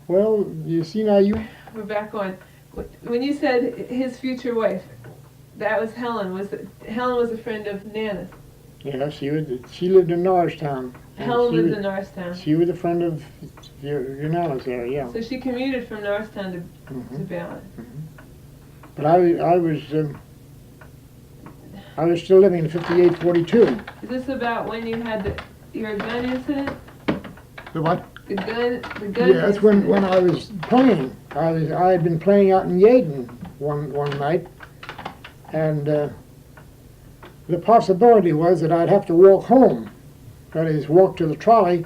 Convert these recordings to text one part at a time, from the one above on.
Well, you see now We're back on. When you said his future wife, that was Helen. Helen was a friend of Nana's? Yeah, she lived in Norristown. Helen lived in Norristown. She was a friend of your Nana's there, yeah. So she commuted from Norristown to Ballard. But I was still living in 5842. Is this about when you had your gun incident? The what? The gun Yeah, that's when I was playing. I had been playing out in Yaden one night, and the possibility was that I'd have to walk home. That is, walk to the trolley,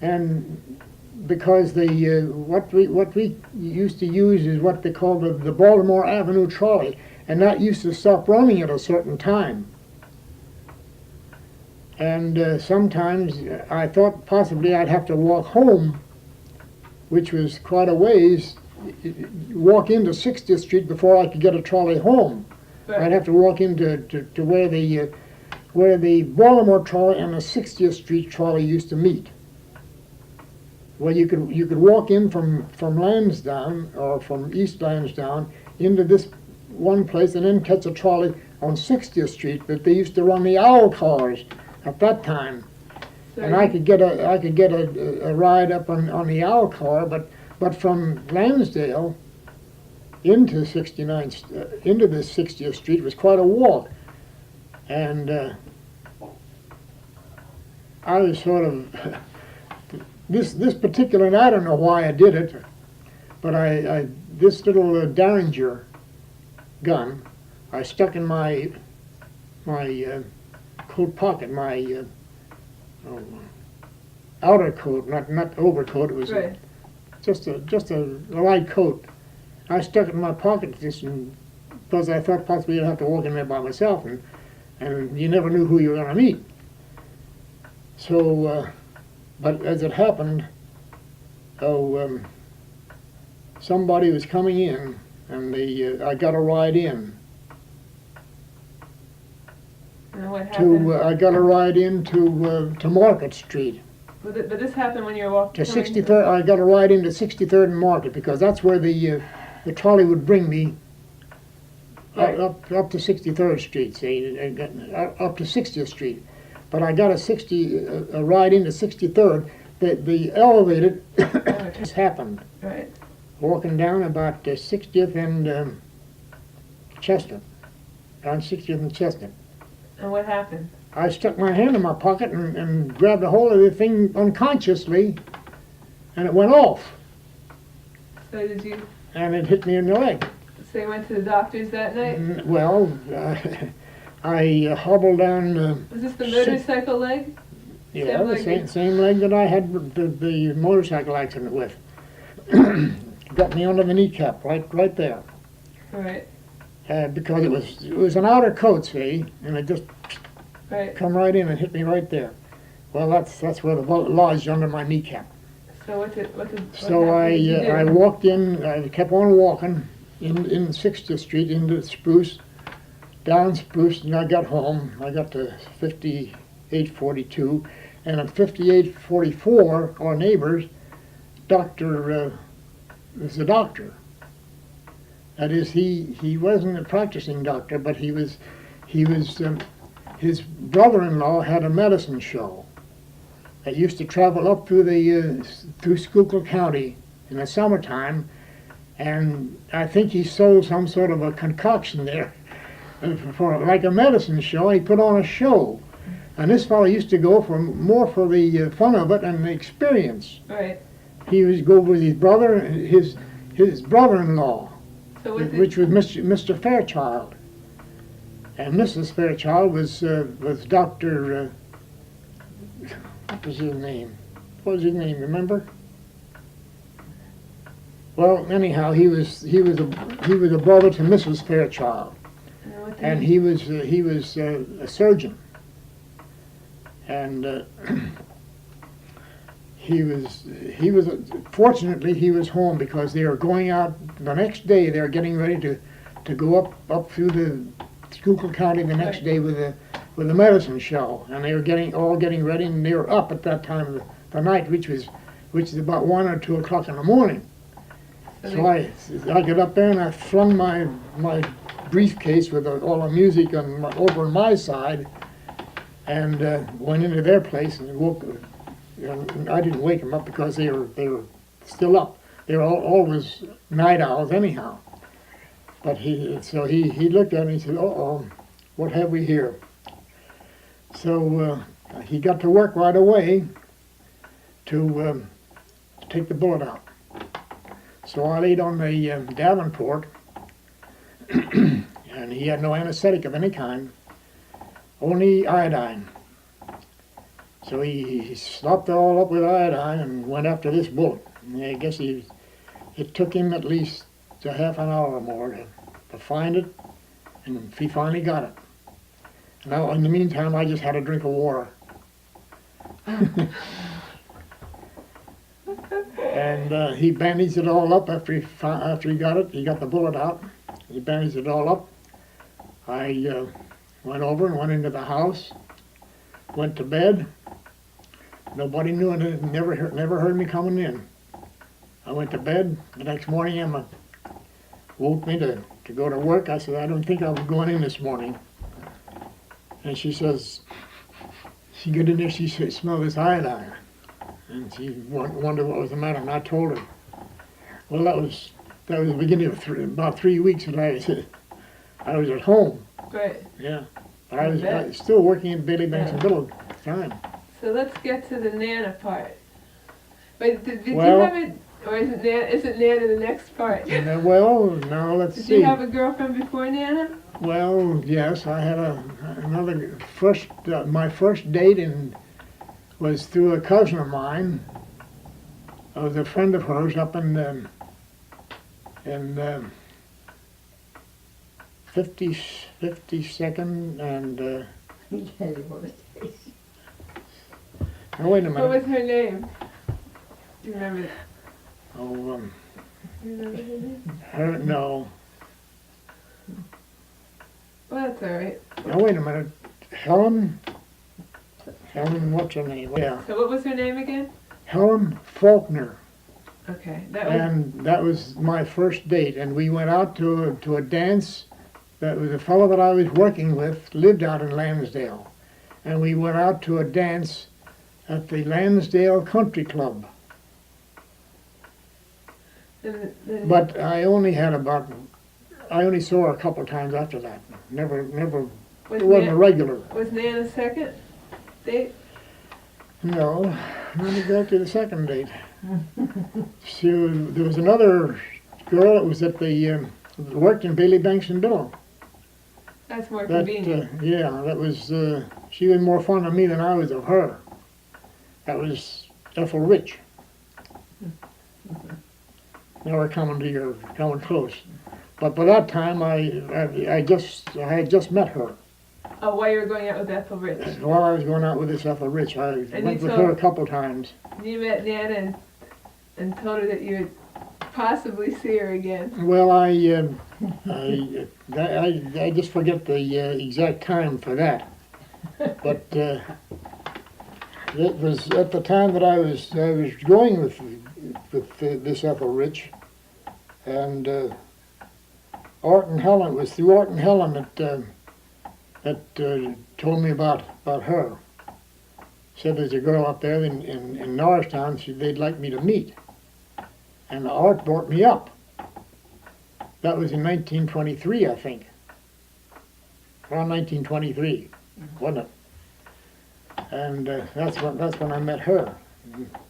and because what we used to use is what they call the Baltimore Avenue trolley, and that used to stop running at a certain time. And sometimes I thought possibly I'd have to walk home, which was quite a ways, walk into 60th Street before I could get a trolley home. Right. I'd have to walk into to where the Baltimore trolley and the 60th Street trolley used to meet. Well, you could walk in from Lansdowne or from East Lansdowne into this one place and then catch a trolley on 60th Street. But they used to run the owl cars at that time, and I could get a ride up on the owl car, but from Lansdale into the 60th Street was quite a walk, and I was sort of this particular, and I don't know why I did it, but I this little Derringer gun I stuck in my coat pocket, my outer coat, not overcoat. It was right. just a light coat. I stuck it in my pocket just because I thought possibly I'd have to walk in there by myself, and you never knew who you were going to meet. So, but as it happened, somebody was coming in, and I got a ride in. And what happened? I got a ride in to Market Street. But this happened when you were walking. To 63rd, I got a ride into 63rd and Market because that's where the trolley would bring me right. up to 63rd Street, say, up to 60th Street. But I got a ride into 63rd. The elevator just happened. Right. Walking down about 60th and Chestnut, on 60th and Chestnut. And what happened? I stuck my hand in my pocket and grabbed a hold of the thing unconsciously, and it went off. So did you? And it hit me in the leg. So you went to the doctors that night? Well, I hobbled down. Was this the motorcycle leg? Yeah, the same leg that I had the motorcycle accident with. Got me under the kneecap, right there. Right. Because it was an outer coat, see, and it just right. come right in and hit me right there. Well, that's where the bullet lodged under my kneecap. So what I walked in. I kept on walking in 60th Street into Spruce, down Spruce, and I got home. I got to 5842, and at 5844, our neighbors, was a doctor. That is, he wasn't a practicing doctor, but he was his brother-in-law had a medicine show that used to travel up through Schuylkill County in the summertime, and I think he sold some sort of a concoction there for like a medicine show. He put on a show, and this fellow used to go more for the fun of it and the experience. Right. He would go with his brother-in-law. So which was Mr. Fairchild, and Mrs. Fairchild was Dr. What was his name? What was his name? Remember? Well, anyhow, he was a brother to Mrs. Fairchild, and he was a surgeon, and he was fortunately he was home because they were going out the next day. They were getting ready to go up through the Schuylkill County the next day with a medicine show, and they were getting ready, and they were up at that time of the night, which is about 1 or 2 o'clock in the morning. So I got up there and I flung my briefcase with all the music over on my side and went into their place and woke. And I didn't wake them up because they were still up. They were always night owls anyhow. But he looked at me and said, "Uh-oh, what have we here?" So he got to work right away to take the bullet out. So I laid on the Davenport, and he had no anesthetic of any kind, only iodine. So he stopped it all up with iodine and went after this bullet. And I guess it took him at least a half an hour or more to find it, and he finally got it. Now, in the meantime, I just had a drink of water. And he bandaged it all up after he got it. He got the bullet out. He bandaged it all up. I went over and went into the house, went to bed. Nobody knew it. Never heard me coming in. I went to bed. The next morning, Emma woke me to go to work. I said, "I don't think I'll be going in this morning." And she says, she got in there, she said, "Smell this iodine." And she wondered what was the matter, and I told her. Well, that was the beginning of about 3 weeks that I was at home. Great. Yeah. But I was still working in Bailey Banks and Biddle at the time. So let's get to the Nana part. But did you Well, have it, or is it Nana the next part? Well, now let's see. Did you have a girlfriend before Nana? Well, yes, I had my first date was through a cousin of mine. I was a friend of hers up in 52nd and now wait a minute. What was her name? Do you remember? Oh, Do you remember her name? no. Well, that's all right. Now wait a minute. Helen, what's her name? Yeah, So what was her name again? Helen Faulkner. Okay, that was. And that was my first date, and we went out to a dance. That was a fellow that I was working with, lived out in Lansdale, and we went out to a dance at the Lansdale Country Club. But I only saw her a couple of times after that. Never. It wasn't a regular. Was Nana's second date? No, not exactly the second date. There was another girl that was at the worked in Bailey Banks and Biddle. That's more convenient. Yeah, that was. She was more fond of me than I was of her. That was Ethel Rich. Now we're coming close. But by that time, I had just met her. Oh, while you were going out with Ethel Rich? While I was going out with this Ethel Rich, I went with her a couple times. You met Nana and told her that you would possibly see her again. Well, I just forget the exact time for that. But it was at the time that I was going with this Ethel Rich, and Art and Helen. It was through Art and Helen that told me about her. Said there's a girl up there in Norristown they'd like me to meet. And Art brought me up. That was in 1923, I think. Around 1923, wasn't it? And that's when I met her.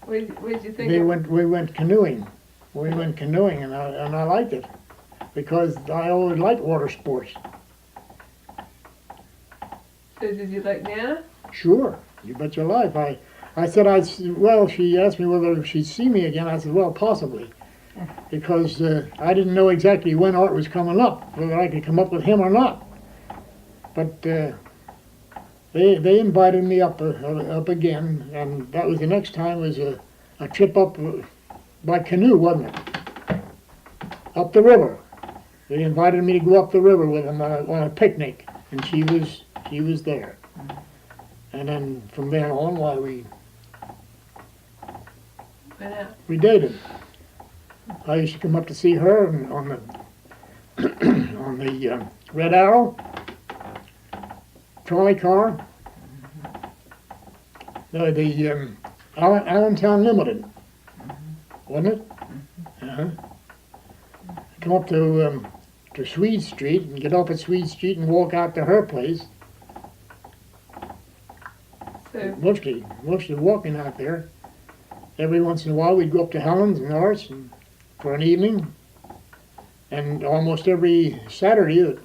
What did you think? We went canoeing. We went canoeing, and I liked it because I always liked water sports. So did you like Nana? Sure, you bet your life. I said, well, she asked me whether she'd see me again. I said, well, possibly. Because I didn't know exactly when Art was coming up, whether I could come up with him or not. But they invited me up again, and that was the next time was a trip up by canoe, wasn't it? Up the river. They invited me to go up the river with them on a picnic, and she was there. And then from then on, we dated. I used to come up to see her on the on the Red Arrow trolley car. No, the Allentown Limited, wasn't it? Uh-huh. Come up to Swede Street and get off at Swede Street and walk out to her place. So, Mostly walking out there. Every once in a while we'd go up to Helen's and ours and for an evening. And almost every Saturday that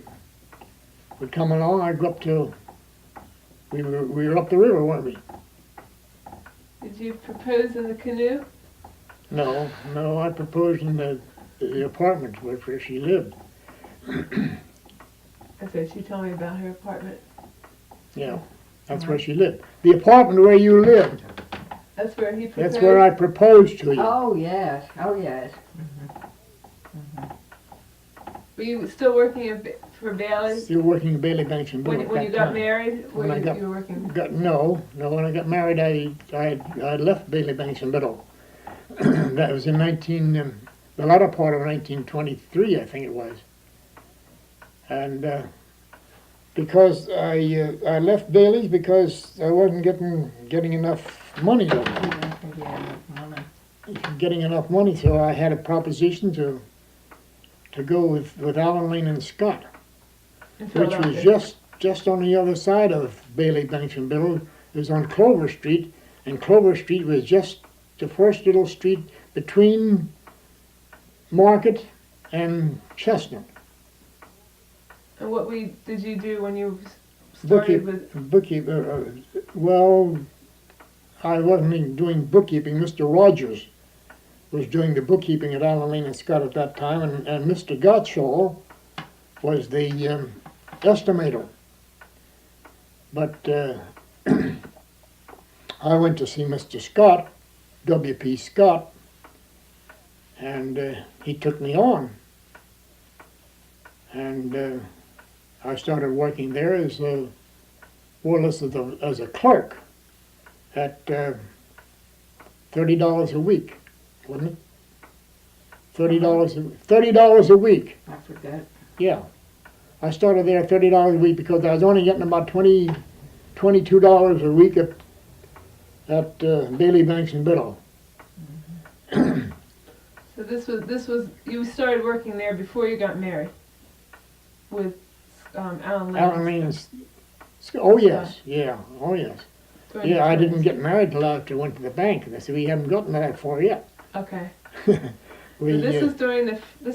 would come along, I'd go up to, we were up the river, weren't we? did you propose in the canoe? No, I proposed in the apartment where she lived. Okay, she told me about her apartment. Yeah, that's where she lived. The apartment where you lived, That's where he proposed? that's where I proposed to you. Oh, yes, oh, yes. Were you still working for Bailey? Still working at Bailey Banks and Bill at When you that got time. married? When I got- You were working? No, when I got married, I left Bailey Banks and Biddle. That was in the latter part of 1923, I think it was. And because I left Bailey's because I wasn't getting enough money, getting enough money, so I had a proposition to go with Allen Lane and Scott, In which was Philadelphia? just on the other side of Bailey Banks and Biddle. It was on Clover Street, and Clover Street was just the first little street between Market and Chestnut. And what did you do when you started with? Bookkeeper, well, I wasn't even doing bookkeeping. Mr. Rogers was doing the bookkeeping at Allen Lane and Scott at that time, and Mr. Gottschall was the estimator. But I went to see Mr. Scott, W.P. Scott, and he took me on. And I started working there as more or less as a clerk at $30 a week, wasn't it? $30 a week. I forgot. Yeah. I started there at $30 a week because I was only getting about $22 a week at Bailey Banks and Biddle. So this was you started working there before you got married with Alan Lane. Allen Lane and oh yes, yeah, oh yes. during Yeah, the I didn't 20s. get married till after I went to the bank. And I said, we haven't gotten that far yet. Okay. We, So this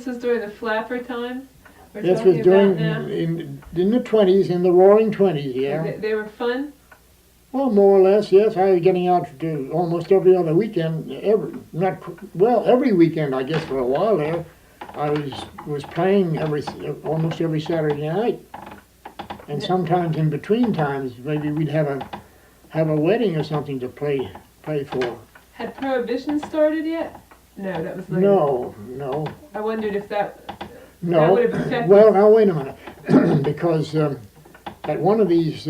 was during the flapper time. We're this talking was during about now? in the 20s, in the Roaring 20s, yeah. They were fun. Well, more or less, yes. I was getting out to almost every other weekend, every weekend, I guess, for a while there. I was playing almost every Saturday night, and sometimes in between times, maybe we'd have a wedding or something to play for. Had Prohibition started yet? No, that was later. No. I wondered if that No. would have affected. Well, now wait a minute, because at one of these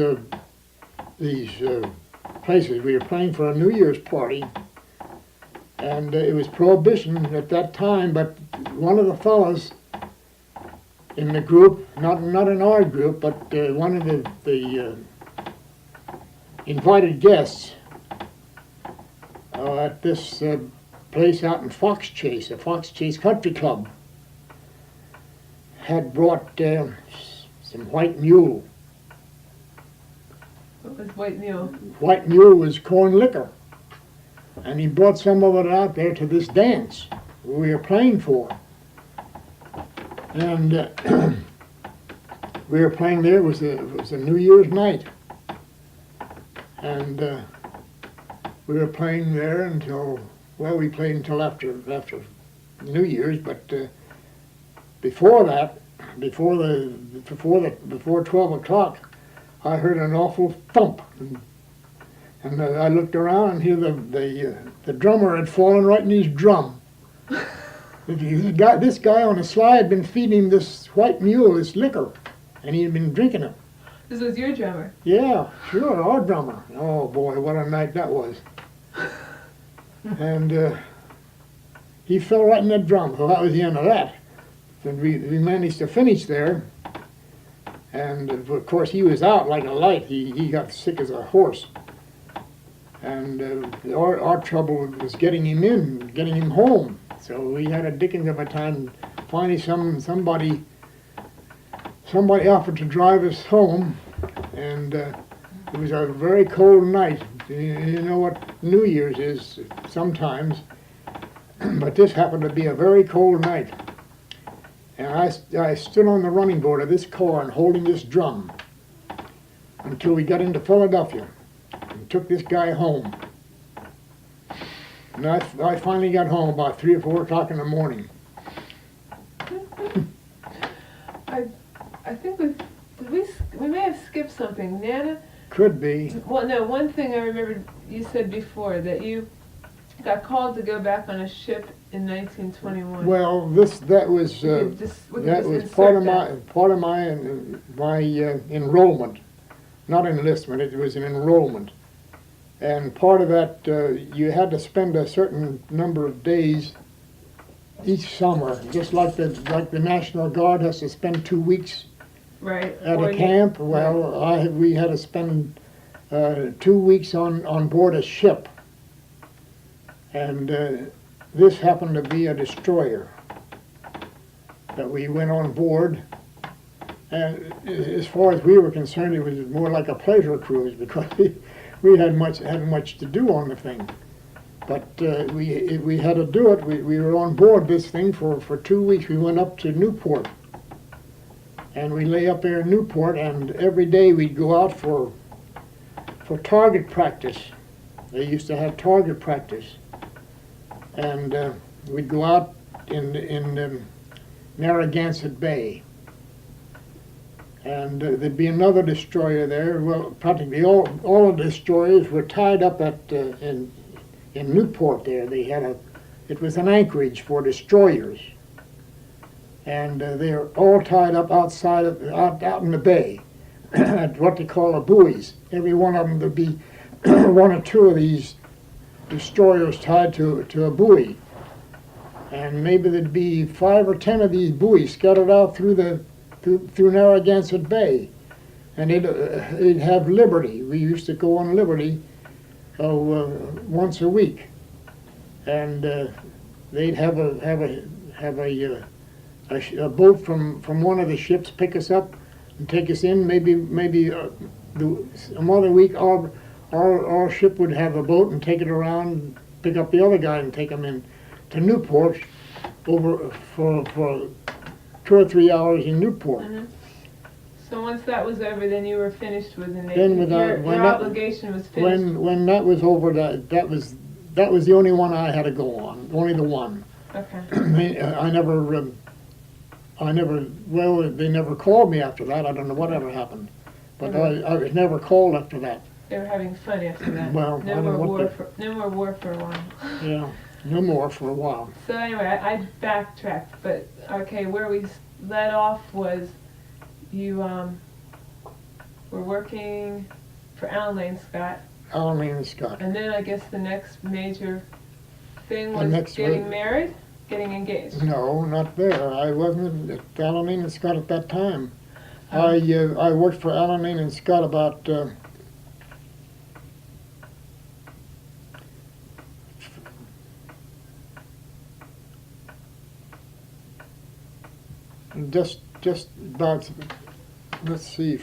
places we were playing for a New Year's party, and it was Prohibition at that time. But one of the fellows in the group, not in our group, but one of the invited guests at this place out in Fox Chase, a Fox Chase Country Club, had brought some white mule. What was White Mule? White mule was corn liquor. And he brought some of it out there to this dance we were playing for. And we were playing there, it was a New Year's night. And we were playing there until, well, we played until after New Year's, but before that, before 12 o'clock, I heard an awful thump, and I looked around and here the drummer had fallen right in his drum. This guy on the slide had been feeding this white mule this liquor, and he had been drinking it. This was your drummer. Yeah, sure, our drummer. Oh boy, what a night that was. And he fell right in the drum. So that was the end of that. But we managed to finish there. And of course he was out like a light. He got sick as a horse. And our trouble was getting him in, getting him home. So we had a dickens of a time. Finally somebody offered to drive us home. And it was a very cold night. You know what New Year's is sometimes. But this happened to be a very cold night. And I stood on the running board of this car and holding this drum until we got into Philadelphia and took this guy home. And I finally got home about 3 or 4 o'clock in the morning. I think we may have skipped something. Nana? Could be. Well, no, one thing I remembered you said before, that you got called to go back on a ship in 1921. Well, that was part of my enrollment, not enlistment. It was an enrollment, and part of that you had to spend a certain number of days each summer, just like the National Guard has to spend 2 weeks right at a camp. Well, we had to spend 2 weeks on board a ship, and this happened to be a destroyer that we went on board. And as far as we were concerned, it was more like a pleasure cruise because we hadn't much to do on the thing. But we had to do it. We were on board this thing for 2 weeks. We went up to Newport. And we lay up there in Newport, and every day we'd go out for target practice. They used to have target practice. And we'd go out in Narragansett Bay. And there'd be another destroyer there. Well, practically all of the destroyers were tied up in Newport there. It was an anchorage for destroyers. And they were all tied up outside out in the bay at what they call the buoys. Every one of them would be one or two of these destroyers tied to a buoy. And maybe there'd be 5 or 10 of these buoys scattered out through Narragansett Bay. And they'd have Liberty. We used to go on Liberty once a week. And they'd have a boat from one of the ships pick us up and take us in. Maybe some other week our ship would have a boat and take it around, pick up the other guy and take him in to Newport over for 2 or 3 hours in Newport. Mm-hmm. So once that was over, then you were finished with the Navy. Then your obligation was finished. When that was over, that was the only one I had to go on, only the one. Okay. They never called me after that. I don't know whatever happened. But I was never called after that. They were having fun after that. Well, no more war for a while. Yeah, no more for a while. So anyway, I backtracked, but okay, where we let off was you were working for Alan Lane Scott. Alan Lane Scott. And then I guess the next major thing was getting married, getting engaged. No, not there. I wasn't at Alan Lane Scott at that time. I worked for Alan Lane Scott about just about, let's see,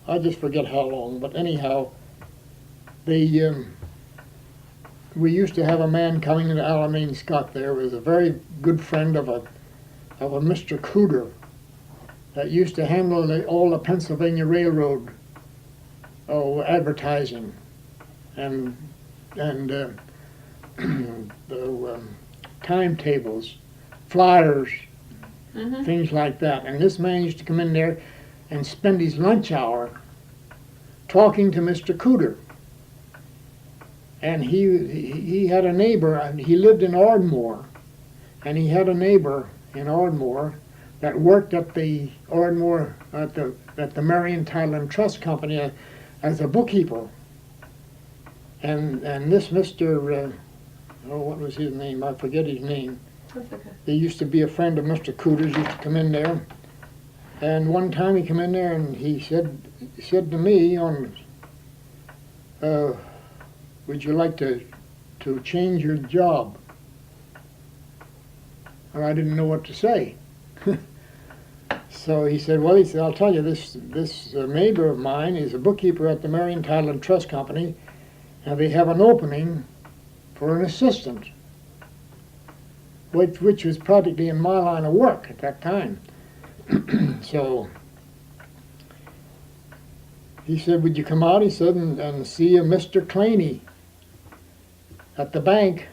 I just forget how long, but anyhow, we used to have a man coming into Alan Lane Scott there. Was a very good friend of a Mr. Cooter that used to handle all the Pennsylvania Railroad advertising and the timetables, flyers, Mm-hmm. things like that. And this man used to come in there and spend his lunch hour talking to Mr. Cooter. And he had a neighbor. He lived in Ardmore, and he had a neighbor in Ardmore that worked at the Ardmore at the Marion Title and Trust Company as a bookkeeper. And this Mr. oh, what was his name? I forget his name. That's okay. He used to be a friend of Mr. Cooter's, used to come in there. And one time he came in there and he said to me would you like to change your job? And I didn't know what to say. So he said, I'll tell you, this neighbor of mine is a bookkeeper at the Marion Title and Trust Company, and they have an opening for an assistant, which was practically in my line of work at that time. So he said, would you come out, he said, and see a Mr. Claney at the bank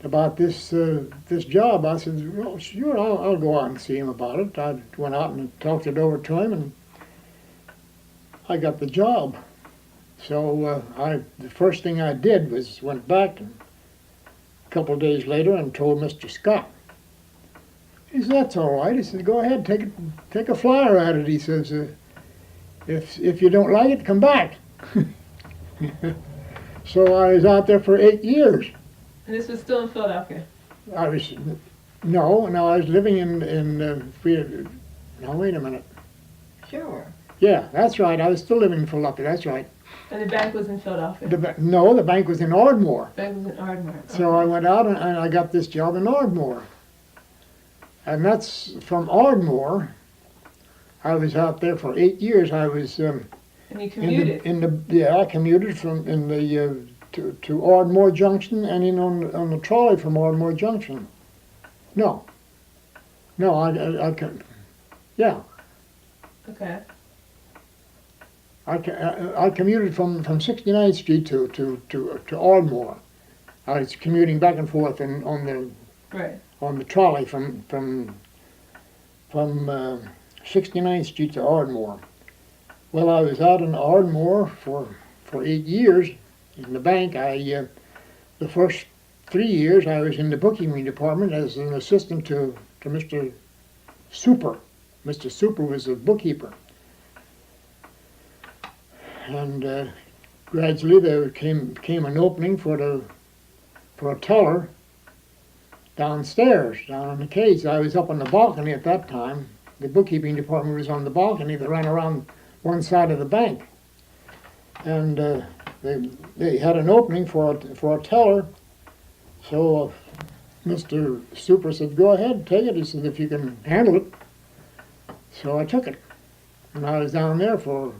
about this job. I said, well, sure, I'll go out and see him about it. I went out and talked it over to him, and I got the job. So the first thing I did was went back and a couple of days later and told Mr. Scott. He said, that's all right. He said, go ahead, take a flyer at it. He says, if you don't like it, come back. So I was out there for 8 years. And this was still in Philadelphia? I was living in now wait a minute. Sure. Yeah, that's right. I was still living in Philadelphia. That's right. And the bank was in Philadelphia? The bank was in Ardmore. The bank was in Ardmore. So I went out and I got this job in Ardmore. And that's from Ardmore. I was out there for 8 years. I was And you commuted? I commuted to Ardmore Junction and in on the trolley from Ardmore Junction. No, I can. Yeah. Okay. I commuted from 69th Street to Ardmore. I was commuting back and forth on the trolley from 69th Street to Ardmore. Well, I was out in Ardmore for 8 years in the bank. The first 3 years I was in the bookkeeping department as an assistant to Mr. Super. Mr. Super was a bookkeeper. And gradually there came an opening for a teller downstairs, down on the cage. I was up on the balcony at that time. The bookkeeping department was on the balcony that ran around one side of the bank. And they had an opening for a teller. So Mr. Super said, go ahead, take it. He said, if you can handle it. So I took it. And I was down there for,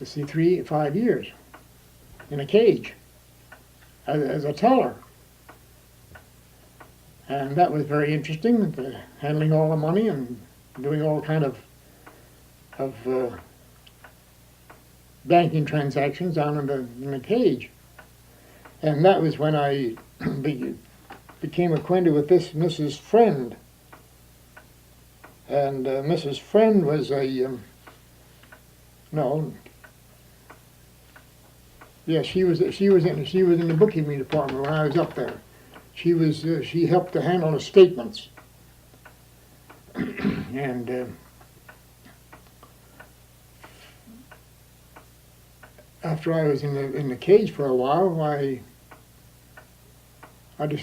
5 years in a cage as a teller. And that was very interesting, handling all the money and doing all kind of banking transactions down in the cage. And that was when I became acquainted with this Mrs. Friend. And Mrs. Friend was she was in the bookkeeping department when I was up there. She helped to handle the statements. And after I was in the cage for a while,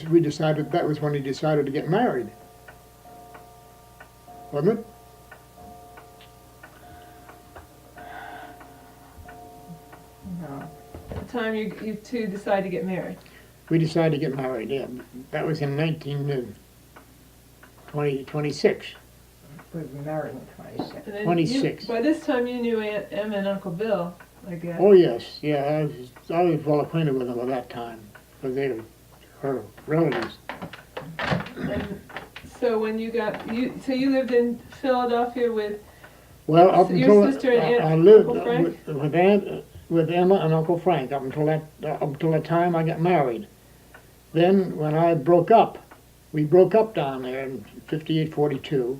we decided that was when he decided to get married, wasn't it? No. The time you two decided to get married? We decided to get married. Yeah, that was in 1926. We were married in 26. And then 26. By this time you knew Aunt Emma and Uncle Bill, I guess. Oh yes, yeah, I was well acquainted with them at that time, because they were her relatives. And so when you lived in Philadelphia with your sister and I lived Uncle Frank? with Emma and Uncle Frank up until the time I got married. Then when I broke up, we broke up down there in 58-42,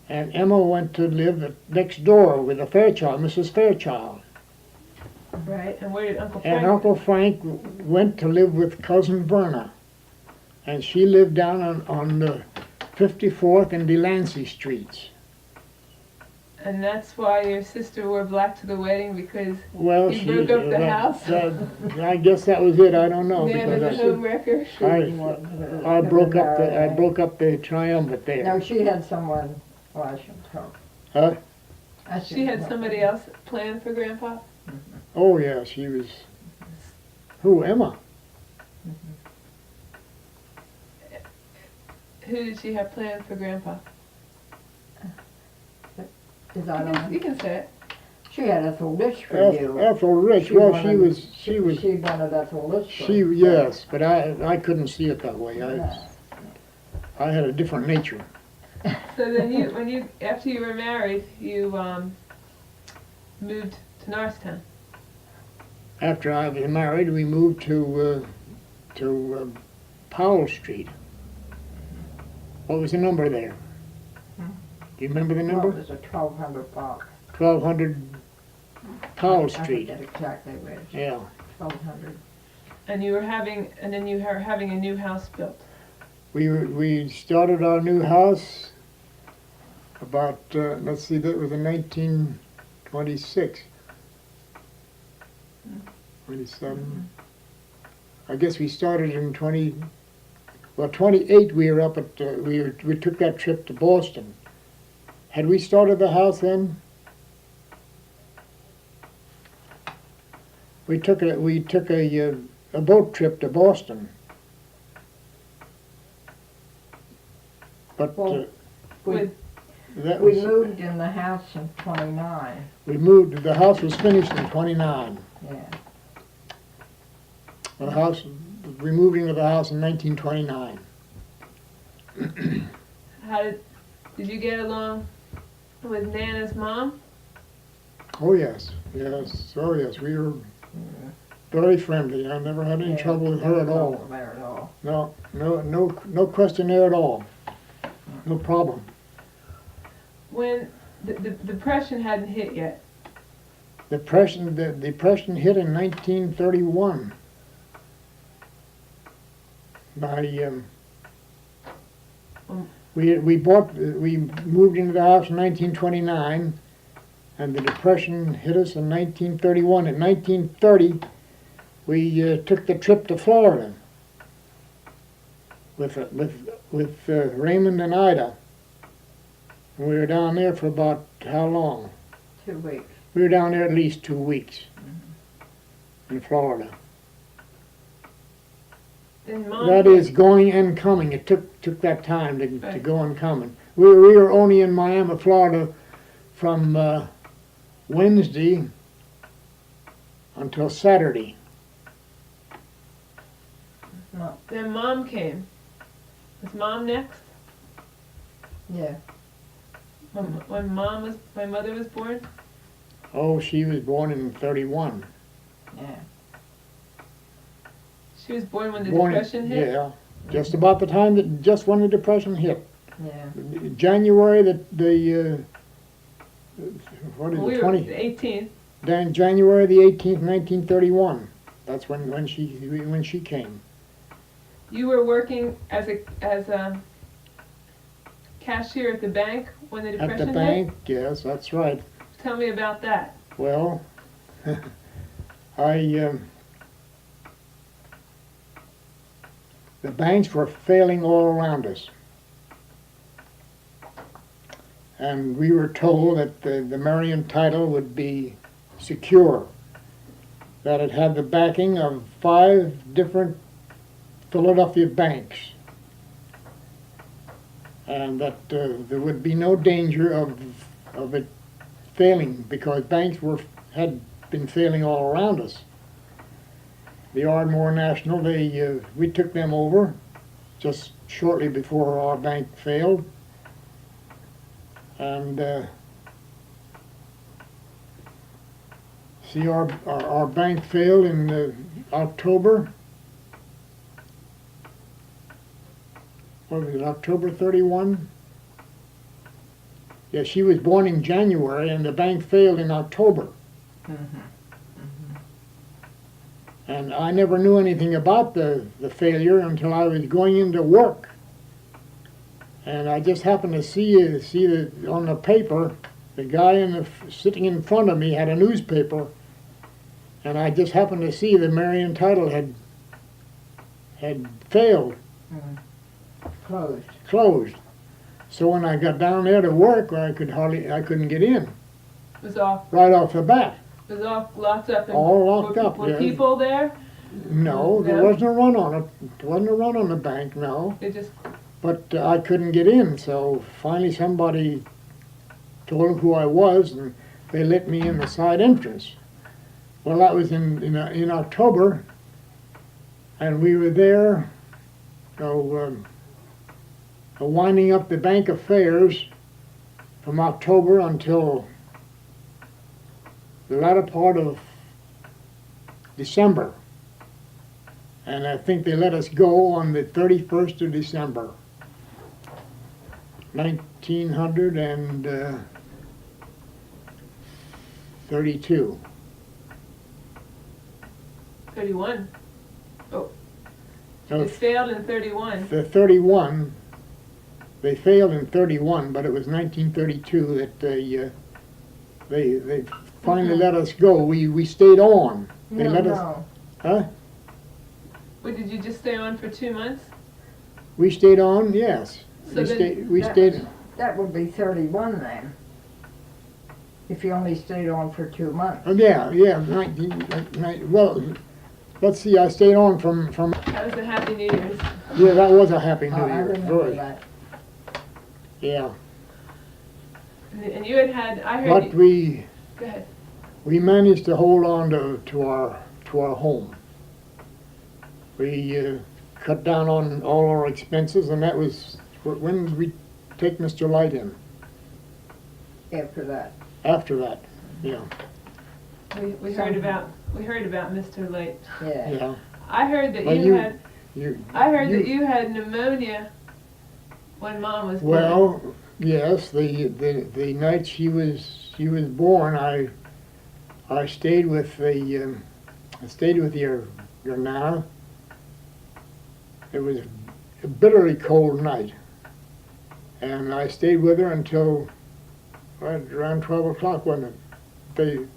and Emma went to live next door with a Fairchild, Mrs. Fairchild. Right, and where did Uncle Frank? And Uncle Frank went to live with Cousin Verna, and she lived down on the 54th and Delancey Streets. And that's why your sister wore black to the wedding, because Well, you broke up the house? I guess that was it, I don't know, Yeah, because there's a home wrecker. I broke up the triumvirate there. No, she had someone, well, I shouldn't talk. Huh? I She shouldn't had talk. somebody else plan for Grandpa? Oh, yeah, she was, who, Emma? Who did she have planned for Grandpa? Is that on? You can say it. She had Ethel Rich for you. Ethel Rich, She well, wanted- she was, She wanted Ethel Rich for you. yes, but I couldn't see it that way. No. I had a different nature. So then after you were married, you moved to Norristown. After I was married, we moved to Powell Street. What was the number there? Do you remember the Well, number? it was a 1200 block. 1200 Powell I Street. forget exactly which. Yeah. 1200. And you were having a new house built. We started our new house about, let's see, that was in 1926. 27. I guess we started in 28 we were up at, we took that trip to Boston. Had we started the house then? We took a boat trip to Boston. But Well, we, that we was, moved in the house in 29. we moved, the house was finished in 29. Yeah. We moved into the house in 1929. How did you get along with Nana's mom? Oh yes, yes, oh yes, we were very friendly. I never had any Yeah, trouble with her at no all. trouble there at all. No question there at all. No problem. When the Depression hadn't hit yet. The depression hit in 1931. We moved into the house in 1929, and the depression hit us in 1931. In 1930, we took the trip to Florida with Raymond and Ida. And we were down there for about how long? 2 weeks. We were down there at least 2 weeks in Florida. And Mom That is going and coming. It took that time to Right. go and coming. We were only in Miami, Florida, from Wednesday until Saturday. No. Then Mom came. Was Mom next? Yeah. When my mother was born? Oh, she was born in 31. Yeah. She was born when the Depression hit? Yeah, just about the time just when the Depression hit. Yeah. January what is We it, were 20? the 18th. Then January the 18th, 1931. That's when she came. You were working as a cashier at the bank when the At Depression the bank, yes, that's right. hit? Tell me about that. Well, the banks were failing all around us. And we were told that the Marion title would be secure, that it had the backing of 5 different Philadelphia banks, and that there would be no danger of it failing, because banks had been failing all around us. The Ardmore National, we took them over just shortly before our bank failed, and see, our bank failed in October. What was it, October 31? Yeah, she was born in January, and the bank failed in October. And I never knew anything about the failure until I was going into work. And I just happened to see on the paper the guy sitting in front of me had a newspaper, and I just happened to see the Marion title had failed, Closed. So when I got down there to work, I couldn't get in It was all, right off the bat. it was all locked up. And All locked were, up, Were yes. people there? No, there No? wasn't a run on it. There wasn't a run on the bank, no. They just, But I couldn't get in, so finally somebody told them who I was, and they let me in the side entrance. Well, that was in October, and we were there, winding up the bank affairs from October until the latter part of December. And I think they let us go on the 31st of December, 1932. 31. Oh, No, it failed in 31. The 31, they failed in 31, but it was 1932 that they finally let us go. We stayed on. They No, let us, no. huh? Wait, did you just stay on for 2 months? We stayed on, yes. So then We that stayed, That would be 31 then. If you only stayed on for 2 months. oh, yeah, 19, well, let's see, I stayed on from, That was a Happy New Year's. yeah, that was a Happy New I Year. remember Good. that. Yeah, And you had, I heard but you, go ahead. we managed to hold on to our home. We cut down on all our expenses, and that was, when did we take Mr. Light in? After that. After that, yeah, We heard about Mr. Light. Yeah. yeah. I heard that Well, you had, I heard that you- you had pneumonia when Mom was born. Well, yes, the night she was born, I stayed with your nana. It was a bitterly cold night, and I stayed with her until right around 12 o'clock, wasn't it?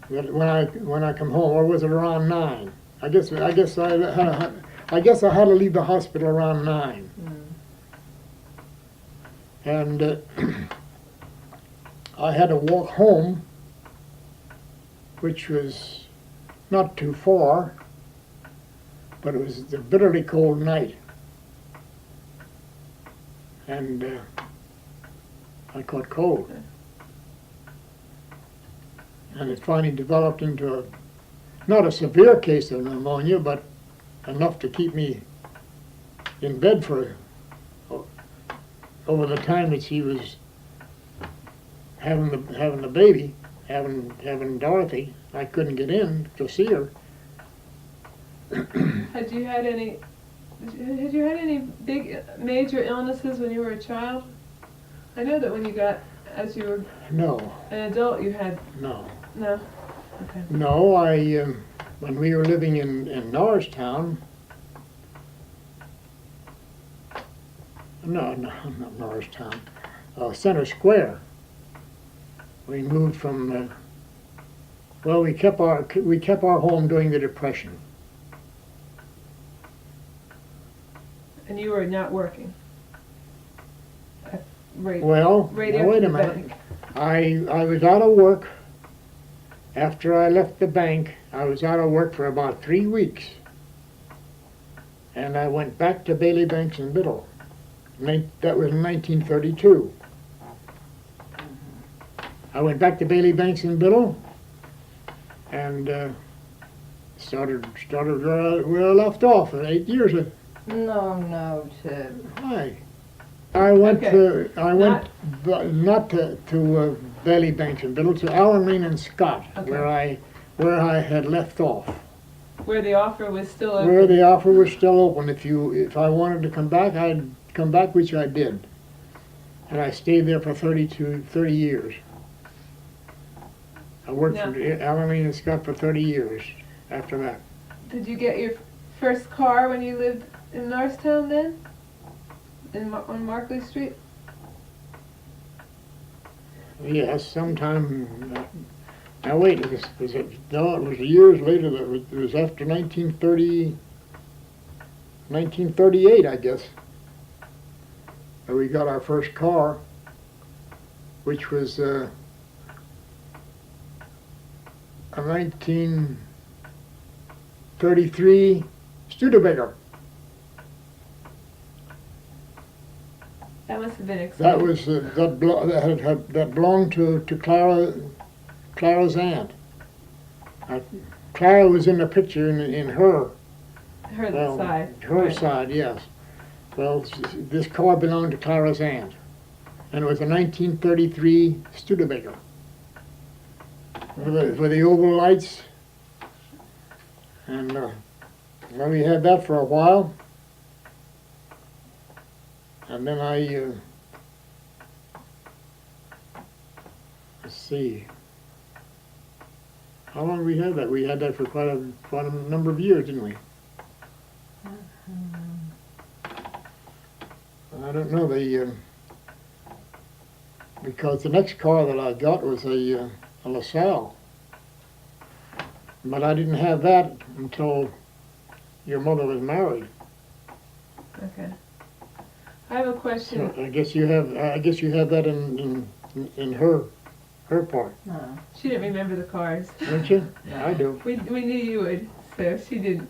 When I come home, or was it around 9? I guess I had to leave the hospital around 9. And I had to walk home, which was not too far, but it was a bitterly cold night. And I caught cold. And it finally developed into not a severe case of pneumonia, but enough to keep me in bed for over the time that she was having the baby, having Dorothy. I couldn't get in to see her. Had you had any big major illnesses when you were a child? I know that when you got, as you were No, an adult, you had, no. no? Okay. No, when we were living in Norristown, no, not Norristown, Center Square. We moved from, well, we kept our home during the Depression. And you were not working? Right. Well, Right now after wait a the minute. bank. I was out of work. After I left the bank, I was out of work for about 3 weeks. And I went back to Bailey Banks and Biddle. That was in 1932. I went back to Bailey Banks and Biddle and started where I left off 8 years ago. No, Ted. Hi. I went Okay. not to Bailey Banks and Biddle, to Allen Lane and Scott, Okay. where I had left off. Where the offer was still open? Where the offer was still open. If I wanted to come back, I'd come back, which I did. And I stayed there for 30 years. I worked for Allen Lane and Scott for 30 years after that. Did you get your first car when you lived in Norristown then? On Markley Street? Yes, sometime, now wait, no, it was years later, it was after 1930, 1938, I guess. And we got our first car, which was a 1933 Studebaker. That must have been That exciting. was, that belonged to Clara's aunt. Clara was in the picture in her, Her well, side. her Right. side, yes. Well, this car belonged to Clara's aunt, and it was a 1933 Studebaker with the oval lights. And well, we had that for a while, and then let's see, how long we had that? We had that for quite a number of years, didn't we? I don't know, because the next car that I got was a LaSalle. But I didn't have that until your mother was married. Okay. I have a question. So I guess you have that in her part, No. She didn't remember the cars. don't you? I do. We knew you would, so she didn't.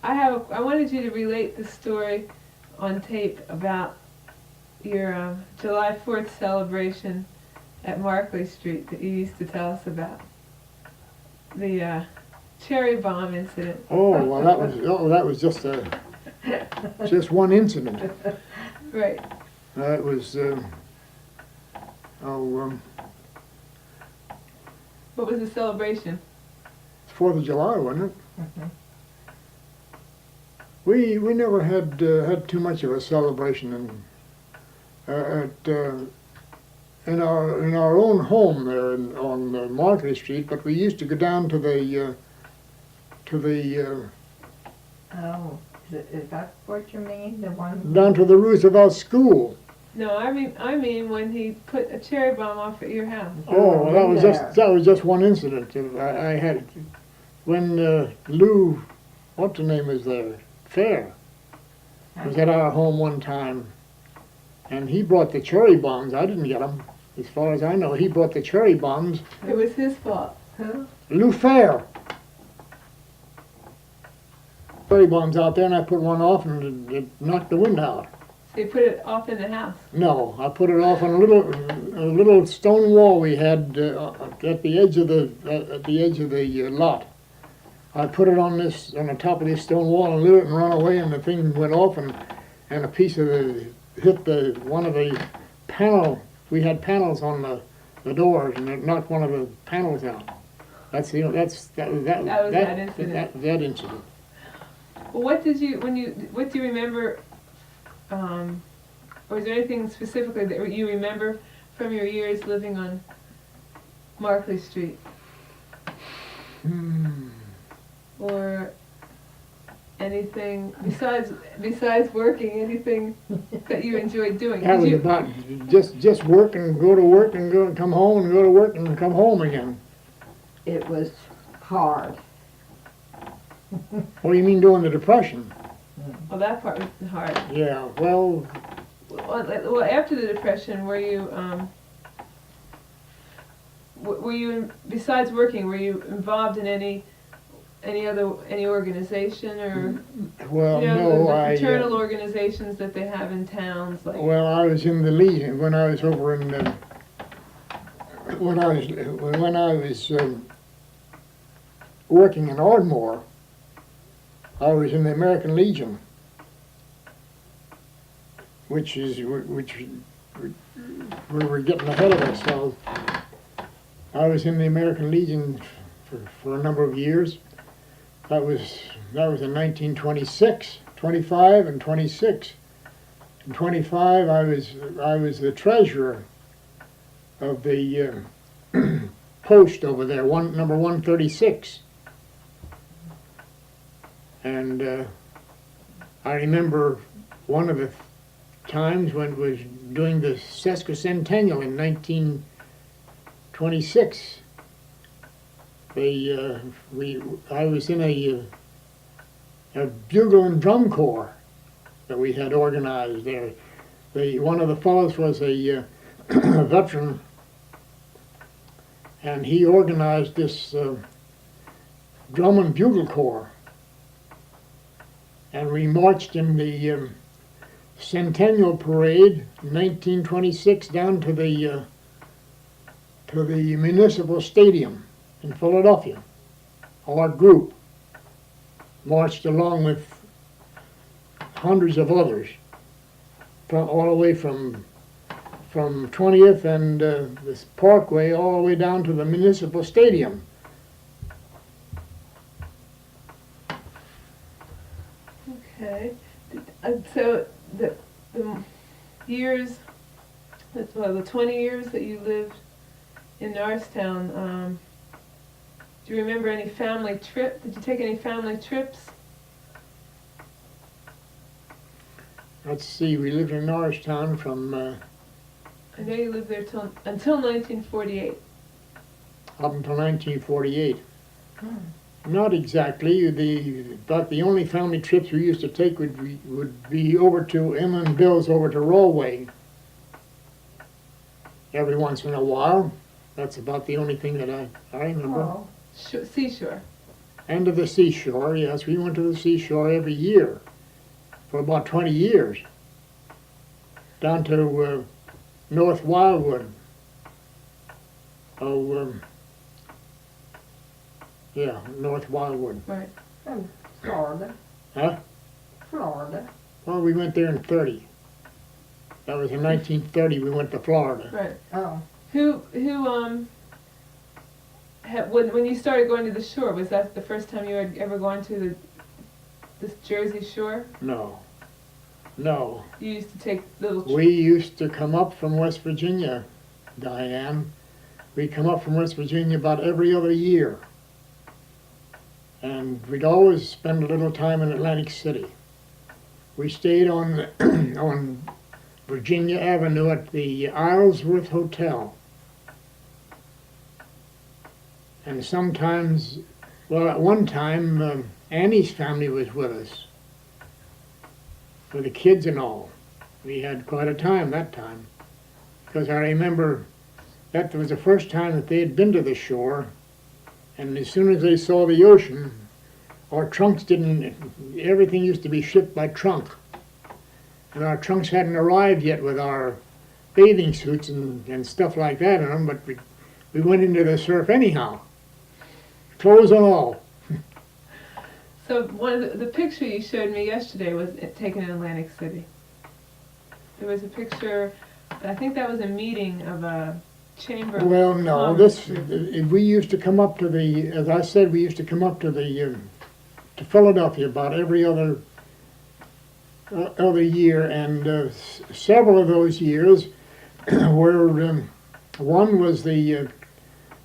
I wanted you to relate the story on tape about your July 4th celebration at Markley Street that you used to tell us about. The cherry bomb incident. Oh, well, that was just one incident. Right. It was What was the celebration? 4th of July, wasn't it? Mhm. We never had too much of a celebration in our own home there on Market Street, but we used to go down to the Oh, is that what you mean? The one? down to the Roosevelt School. No, I mean when he put a cherry bomb off at your house. Oh, well, been there. that was just one incident. I had when Lou, what's the name is there? Fair was at our home one time, and he brought the cherry bombs. I didn't get them, as far as I know. He brought the cherry bombs. It was his fault. Who? Lou Fair. Cherry bombs out there, and I put one off, and it knocked the wind out. So you put it off in the house. No, I put it off on a little stone wall we had at the edge of the lot. I put it on the top of this stone wall and lit it and run away, and the thing went off, and a piece of it hit one of the panel. We had panels on the doors, and it knocked one of the panels out. That was that incident. That incident. Well, what do you remember, or is there anything specifically that you remember from your years living on Markley Street? Or anything besides working, anything that you enjoyed doing? That was about just work and go to work and go and come home and go to work and come home again. It was hard. What do you mean during the Depression? Well, that part was hard. Yeah, well, Well, after the Depression, were you besides working, were you involved in any organization or well, you know, no, the fraternal organizations that they have in towns like? well, I was in the Legion when I was over in when I was working in Ardmore. I was in the American Legion, which we were getting ahead of ourselves. I was in the American Legion for a number of years. That was in 1926, 25 and 26. In 25, I was the treasurer of the post over there, number 136. And I remember one of the times when it was doing the sesquicentennial in 26, I was in a bugle and drum corps that we had organized there. One of the fellows was a veteran, and he organized this drum and bugle corps. And we marched in the Centennial Parade in 1926 down to the Municipal Stadium in Philadelphia. Our group marched along with hundreds of others, all the way from 20th and this Parkway all the way down to the Municipal Stadium. Okay. So the years, the 20 years that you lived in Norristown, do you remember any family trip? Did you take any family trips? Let's see, we lived in Norristown from I know you lived there until 1948. up until 1948. Not exactly. But the only family trips we used to take would be over to Emma and Bill's over to Rollway every once in a while. That's about the only thing that I remember. Oh, Seashore. And to the seashore, yes. We went to the seashore every year for about 20 years. Down to North Wildwood. Yeah, North Wildwood. Right. and Florida. Huh? Florida. Well, we went there in 30. That was in 1930 we went to Florida. Right. Oh, When you started going to the shore, was that the first time you had ever gone to this Jersey shore? No. No. You used to take little We used to come up from West Virginia, Diane. We'd come up from West Virginia about every other year. And we'd always spend a little time in Atlantic City. We stayed on on Virginia Avenue at the Islesworth Hotel. And sometimes, well, at one time, Annie's family was with us, with the kids and all. We had quite a time that time, because I remember that was the first time that they had been to the shore, and as soon as they saw the ocean, our trunks everything used to be shipped by trunk. And our trunks hadn't arrived yet with our bathing suits and stuff like that in them, but we went into the surf anyhow. Clothes and all. So one of the picture you showed me yesterday was taken in Atlantic City. There was a picture, I think that was a meeting of a chamber. Well, no, Commerce. we used to come up to as I said, we used to come up to to Philadelphia about every other year, and several of those years were, one was the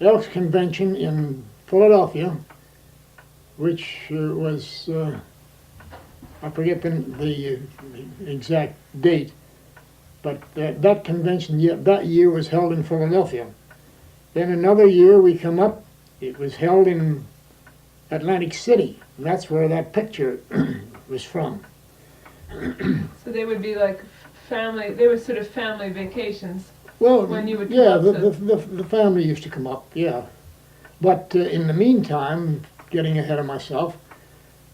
Elks Convention in Philadelphia, which was, I forget the exact date, but that convention that year was held in Philadelphia. Then another year we come up, it was held in Atlantic City, and that's where that picture was from. So they would be like family, they were sort of family vacations. Well, When you would come yeah, up to- the family used to come up, yeah. But in the meantime, getting ahead of myself,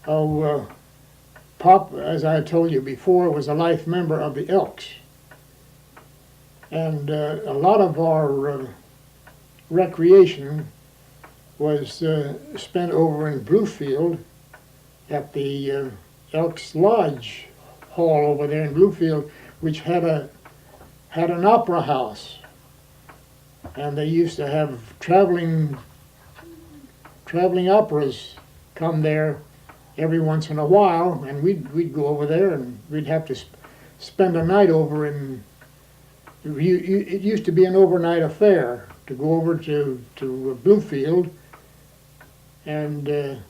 Pop, as I told you before, was a life member of the Elks. And a lot of our recreation was spent over in Bluefield at the Elks Lodge Hall over there in Bluefield, which had an opera house. And they used to have traveling operas come there every once in a while, and we'd go over there, and we'd have to spend a night over in. It used to be an overnight affair to go over to Bluefield and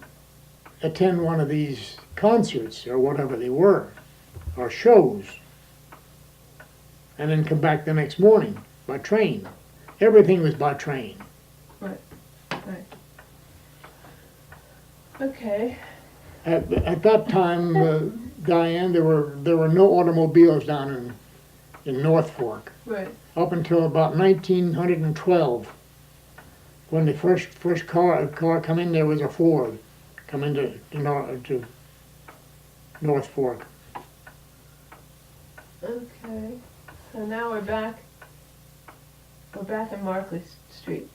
attend one of these concerts or whatever they were, or shows, and then come back the next morning by train. Everything was by train. Okay. At that time, Diane, there were no automobiles down in North Fork Right. up until about 1912, when the first car come in there was a Ford, come into to North Fork. Okay. So now we're back. We're back in Markley Street.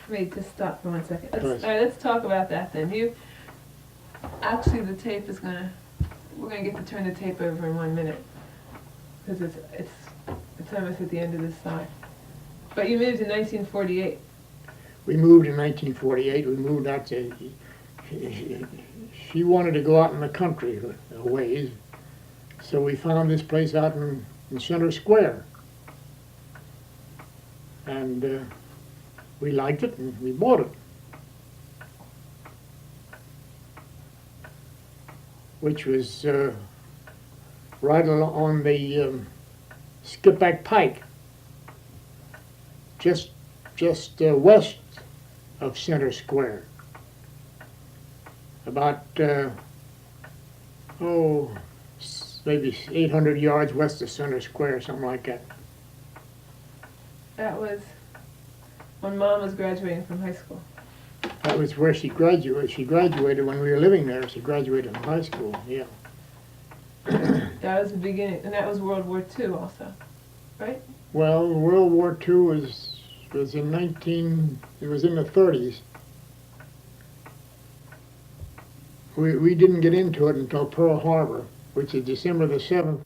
Let me just stop for 1 second. Right. All right, let's talk about that then. Actually, the tape is we're gonna get to turn the tape over in 1 minute, because it's almost at the end of this side. But you moved in 1948. We moved in 1948. We moved out to. She wanted to go out in the country a ways, so we found this place out in Center Square, and we liked it and we bought it. Which was right on the Skipback Pike, just west of Center Square. About maybe 800 yards west of Center Square, something like that. That was when Mom was graduating from high school. That was where she graduated. She graduated when we were living there. She graduated from high school. Yeah. That was the beginning, and that was World War II also, right? Well, World War II was in it was in the 30s. We didn't get into it until Pearl Harbor, which is December the 7th,